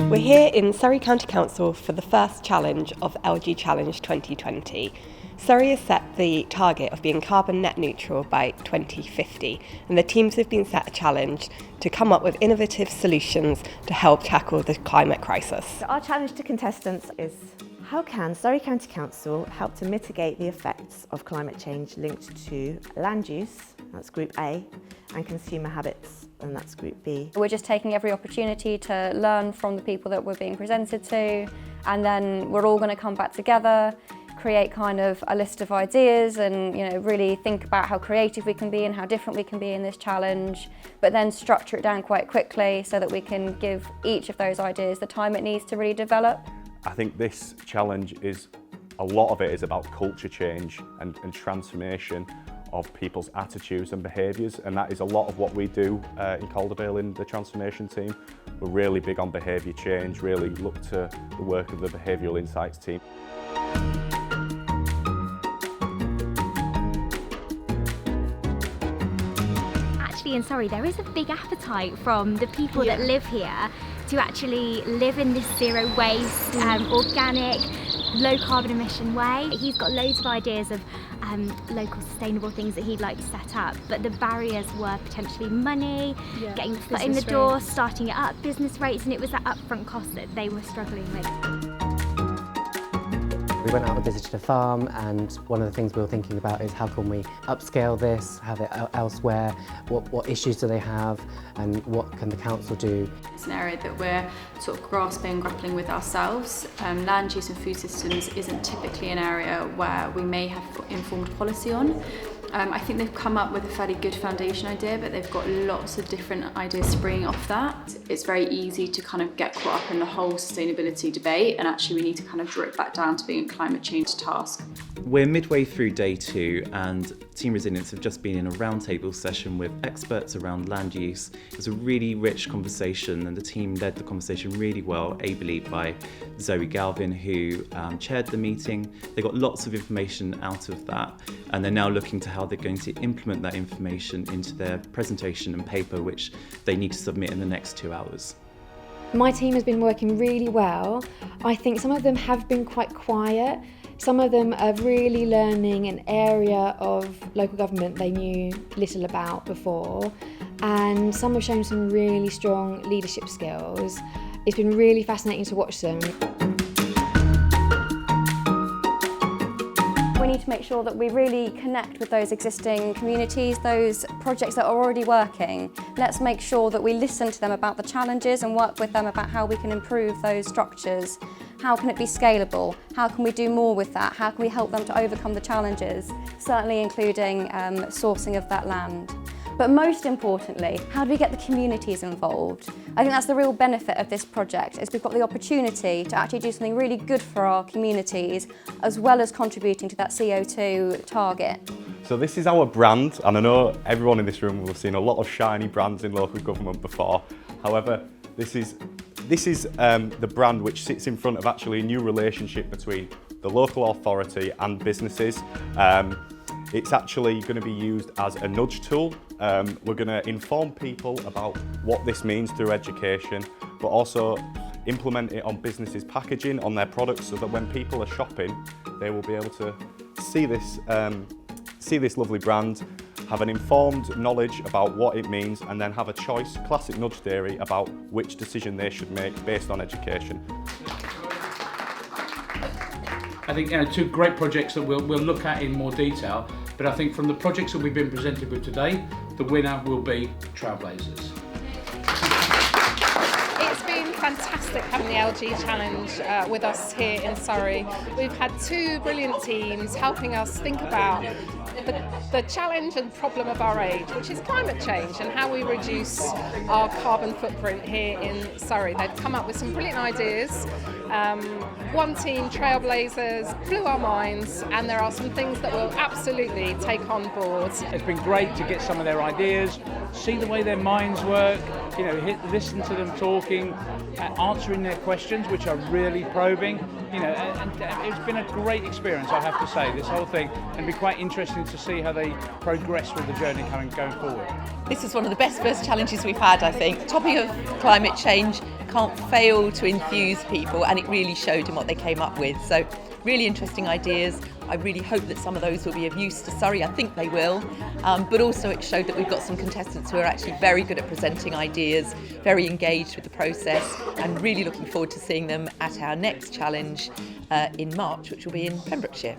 We're here in Surrey County Council for the first challenge of LG Challenge 2020. Surrey has set the target of being carbon net neutral by 2050, and the teams have been set a challenge to come up with innovative solutions to help tackle the climate crisis. So our challenge to contestants is: how can Surrey County Council help to mitigate the effects of climate change linked to land use, that's Group A, and consumer habits, and that's Group B. We're just taking every opportunity to learn from the people that we're being presented to, and then we're all going to come back together, create kind of a list of ideas and really think about how creative we can be and how different we can be in this challenge, but then structure it down quite quickly so that we can give each of those ideas the time it needs to really develop. I think this challenge a lot of it is about culture change and transformation of people's attitudes and behaviours, and that is a lot of what we do in Caldervale in the transformation team. We're really big on behaviour change, really look to the work of the behavioural insights team. In Surrey, there is a big appetite from the people that live here to actually live in this zero waste, organic, low carbon emission way. He's got loads of ideas of local sustainable things that he'd like to set up, but the barriers were potentially money, getting the foot in the door, starting it up, business rates, and it was that upfront cost that they were struggling with. We went out and visited a farm, and one of the things we were thinking about is how can we upscale this, have it elsewhere, what issues do they have, and what can the council do. It's an area that we're sort of grappling with ourselves. Land use and food systems isn't typically an area where we may have informed policy on. I think they've come up with a fairly good foundation idea, but they've got lots of different ideas springing off that. It's very easy to kind of get caught up in the whole sustainability debate, and actually we need to kind of drip that down to being a climate change task. We're midway through day 2, and Team Resilience have just been in a roundtable session with experts around land use. It was a really rich conversation, and the team led the conversation really well, ably by Zoe Galvin, who chaired the meeting. They got lots of information out of that, and they're now looking to how they're going to implement that information into their presentation and paper, which they need to submit in the next 2 hours. My team has been working really well. I think some of them have been quite quiet. Some of them are really learning an area of local government they knew little about before, and some have shown some really strong leadership skills. It's been really fascinating to watch them. We need to make sure that we really connect with those existing communities, those projects that are already working. Let's make sure that we listen to them about the challenges and work with them about how we can improve those structures. How can it be scalable? How can we do more with that? How can we help them to overcome the challenges? Certainly including sourcing of that land. But most importantly, how do we get the communities involved? I think that's the real benefit of this project, is we've got the opportunity to actually do something really good for our communities, as well as contributing to that CO2 target. So this is our brand, and I know everyone in this room will have seen a lot of shiny brands in local government before. However, this is the brand which sits in front of actually a new relationship between the local authority and businesses. It's actually going to be used as a nudge tool. We're going to inform people about what this means through education, but also implement it on businesses' packaging, on their products, so that when people are shopping, they will be able to see this lovely brand, have an informed knowledge about what it means, and then have a choice, classic nudge theory, about which decision they should make based on education. I think 2 great projects that we'll look at in more detail, but I think from the projects that we've been presented with today, the winner will be Trailblazers. It's been fantastic having the LG Challenge with us here in Surrey. We've had 2 brilliant teams helping us think about the challenge and problem of our age, which is climate change and how we reduce our carbon footprint here in Surrey. They've come up with some brilliant ideas One team, Trailblazers, blew our minds, and there are some things that we'll absolutely take on board. It's been great to get some of their ideas, see the way their minds work, listen to them talking, answering their questions, which are really probing. And it's been a great experience, I have to say, this whole thing, and it'll be quite interesting to see how they progress with the journey going forward. This is one of the best first challenges we've had, I think. The topic of climate change can't fail to enthuse people, and it really showed in what they came up with. So really interesting ideas. I really hope that some of those will be of use to Surrey. I think they will. But also it showed that we've got some contestants who are actually very good at presenting ideas, very engaged with the process, and really looking forward to seeing them at our next challenge in March, which will be in Pembrokeshire.